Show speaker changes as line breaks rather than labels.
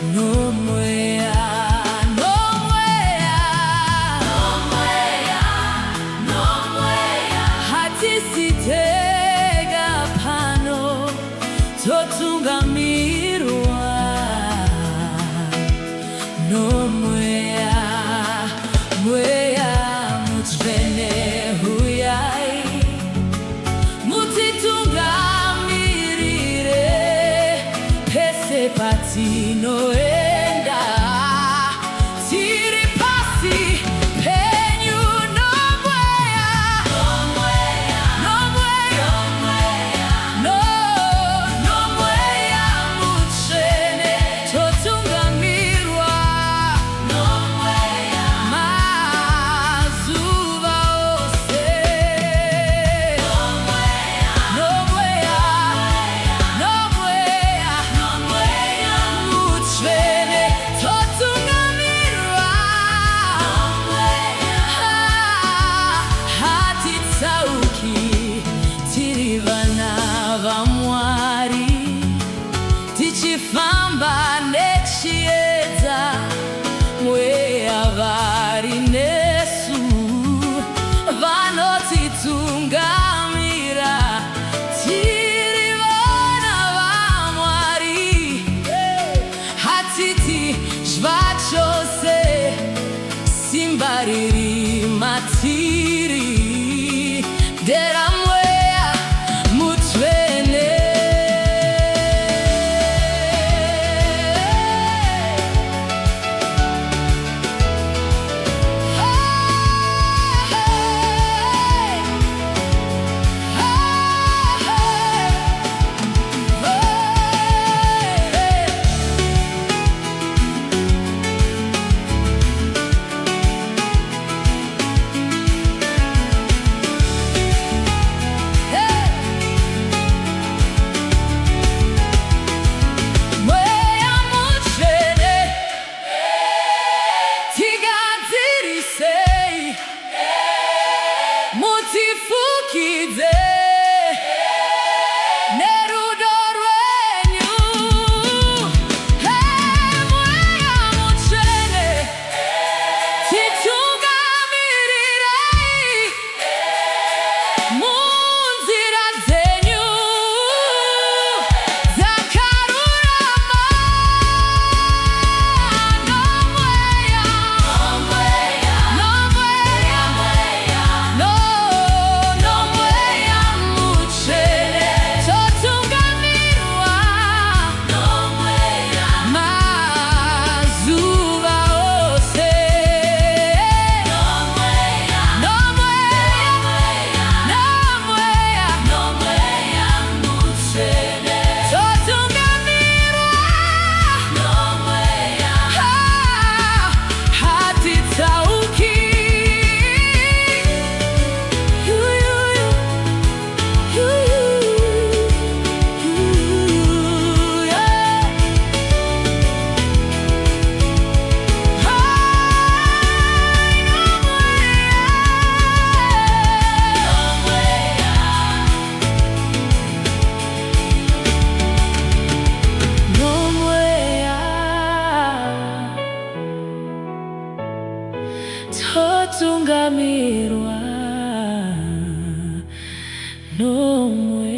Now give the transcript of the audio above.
noMweya, noMweya, noMweya, noMweya. Hatisitega pano Totungamirwa noMweya, Mweya mutsvene huyai mutitungamirire pese patinoenda tiri pasi penyu noMweya, noMweya, noMweya, noMweya mutsvene Totungamirwa noMweya mazuva ose, noMweya, noMweya, noMweya, noMweya mutsvene Totungamirwa noMweya. Hatitsauki tiri vana vaMwari tichifamba nechiedza, Mweya vari nesu vanotitungamira tiri vana vaMwari. Hatiti zvachose simba riri matiri nderaMweya mutsvene. Mweya mutsvene tigadzirisei mutifukidze nerudo rwenyu. Mweya mutsvene titungamirei munzira dzenyu dzakarurama. noMweya, noMweya, noMweya mutsvene Totungamirwa noMweya mazuva ose, noMweya, noMweya, noMweya mutsvene Totungamirwa noMweya. Hatitsauki noMweya, Totungamirwa noMweya.